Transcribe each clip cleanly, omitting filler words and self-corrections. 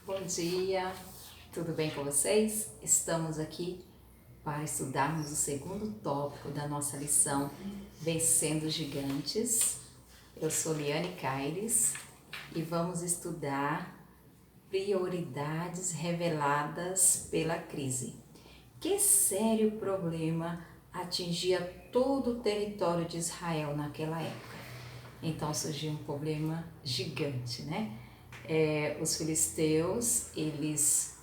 Bom dia, tudo bem com vocês? Estamos aqui para estudarmos o segundo tópico da nossa lição Vencendo Gigantes. Eu sou Liane Caires e vamos estudar prioridades reveladas pela crise. Que sério problema atingia todo o território de Israel naquela época? Então surgiu um problema gigante, né? Os filisteus, eles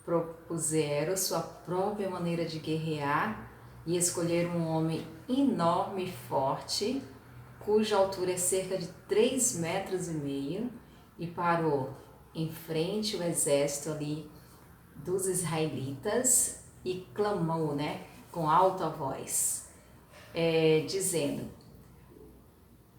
propuseram sua própria maneira de guerrear e escolheram um homem enorme e forte, cuja altura é cerca de 3,5 metros, e parou em frente ao exército ali dos israelitas e clamou, né, com alta voz, dizendo: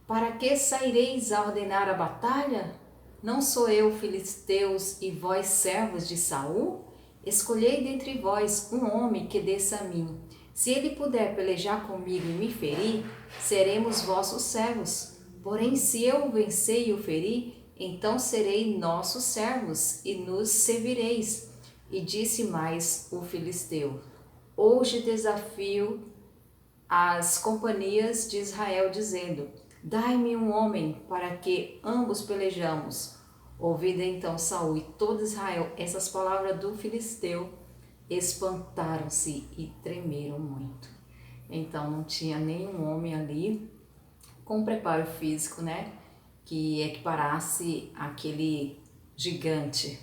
para que saireis a ordenar a batalha? Não sou eu, filisteus, e vós, servos de Saul? Escolhei dentre vós um homem que desça a mim. Se ele puder pelejar comigo e me ferir, seremos vossos servos. Porém, se eu o vencer e o ferir, então serei nossos servos e nos servireis. E disse mais o filisteu: hoje desafio as companhias de Israel, dizendo: dai-me um homem para que ambos pelejamos. Ouvindo então Saul e todo Israel essas palavras do filisteu, espantaram-se e tremeram muito. Então não tinha nenhum homem ali com preparo físico, né, que equiparasse aquele gigante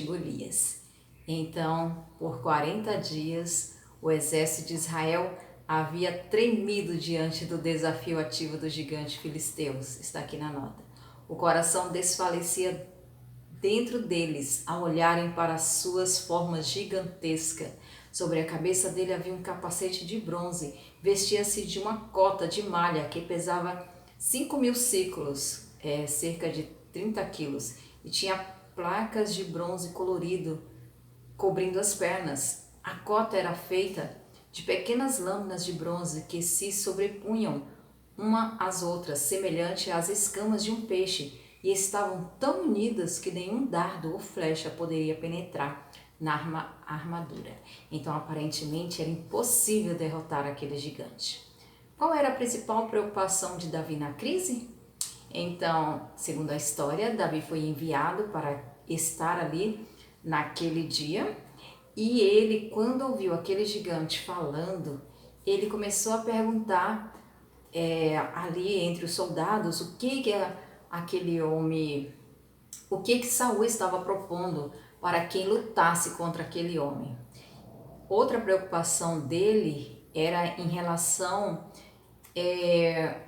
Golias. Então, por 40 dias, o exército de Israel havia tremido diante do desafio ativo do gigante filisteus. Está aqui na nota. O coração desfalecia dentro deles ao olharem para as suas formas gigantescas. Sobre a cabeça dele havia um capacete de bronze, vestia-se de uma cota de malha que pesava 5.000 ciclos, cerca de 30 quilos, e tinha placas de bronze colorido cobrindo as pernas. A cota era feita de pequenas lâminas de bronze que se sobrepunham uma às outras, semelhante às escamas de um peixe, e estavam tão unidas que nenhum dardo ou flecha poderia penetrar na armadura. Então, aparentemente, era impossível derrotar aquele gigante. Qual era a principal preocupação de Davi na crise? Então, segundo a história, Davi foi enviado para estar ali naquele dia, e ele, quando ouviu aquele gigante falando, ele começou a perguntar ali entre os soldados o que aquele homem, o que Saul estava propondo para quem lutasse contra aquele homem. Outra preocupação dele era em relação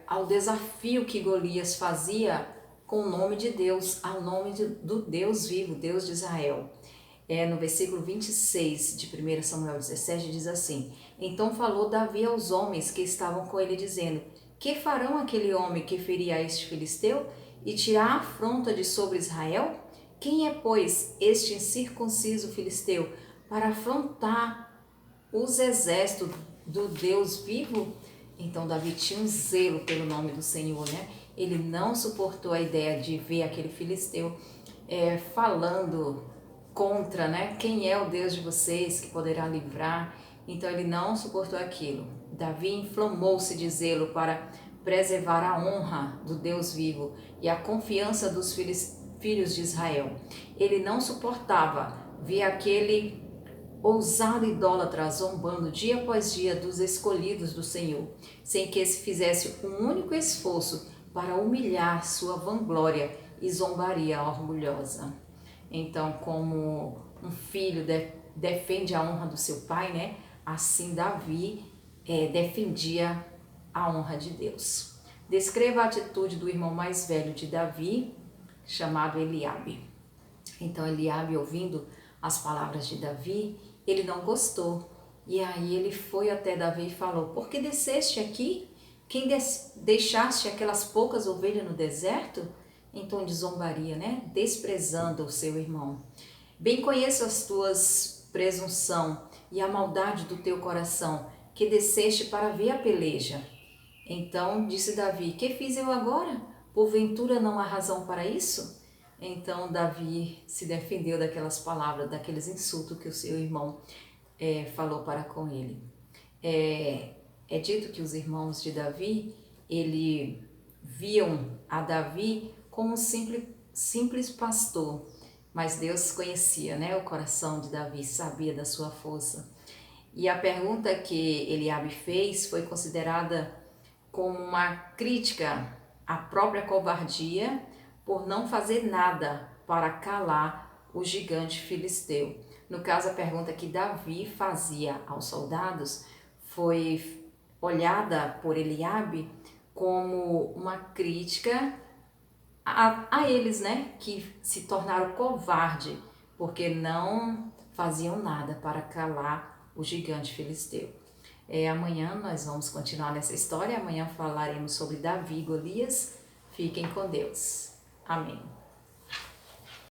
ao desafio que Golias fazia com o nome de Deus, ao nome do Deus vivo, Deus de Israel. No versículo 26 de 1 Samuel 17 diz assim: então falou Davi aos homens que estavam com ele, dizendo: que farão aquele homem que ferir a este filisteu e tirar a afronta de sobre Israel? Quem é, pois, este incircunciso filisteu para afrontar os exércitos do Deus vivo? Então Davi tinha um zelo pelo nome do Senhor, né? Ele não suportou a ideia de ver aquele filisteu falando contra, né? Quem é o Deus de vocês que poderá livrar? Então ele não suportou aquilo. Davi inflamou-se de zelo para preservar a honra do Deus vivo e a confiança dos filhos de Israel. Ele não suportava ver aquele ousado idólatra zombando dia após dia dos escolhidos do Senhor, sem que esse fizesse um único esforço para humilhar sua vanglória e zombaria orgulhosa. Então, como um filho defende a honra do seu pai, né? Assim Davi defendia a honra de Deus. Descreva a atitude do irmão mais velho de Davi, chamado Eliabe. Então Eliabe, ouvindo as palavras de Davi, ele não gostou. E aí ele foi até Davi e falou: por que desceste aqui? Quem deixaste aquelas poucas ovelhas no deserto? Em tom de zombaria, né? Desprezando o seu irmão. Bem conheço as tuas presunção e a maldade do teu coração, que desceste para ver a peleja. Então disse Davi: que fiz eu agora? Porventura não há razão para isso? Então Davi se defendeu daquelas palavras, daqueles insultos que o seu irmão falou para com ele. É dito que os irmãos de Davi, ele viam a Davi como um simples pastor, mas Deus conhecia, né, o coração de Davi, sabia da sua força. E a pergunta que Eliabe fez foi considerada como uma crítica à própria covardia por não fazer nada para calar o gigante filisteu. No caso, a pergunta que Davi fazia aos soldados foi olhada por Eliabe como uma crítica a eles, né, que se tornaram covardes porque não faziam nada para calar o gigante filisteu. Amanhã nós vamos continuar nessa história. Amanhã falaremos sobre Davi e Golias. Fiquem com Deus. Amém.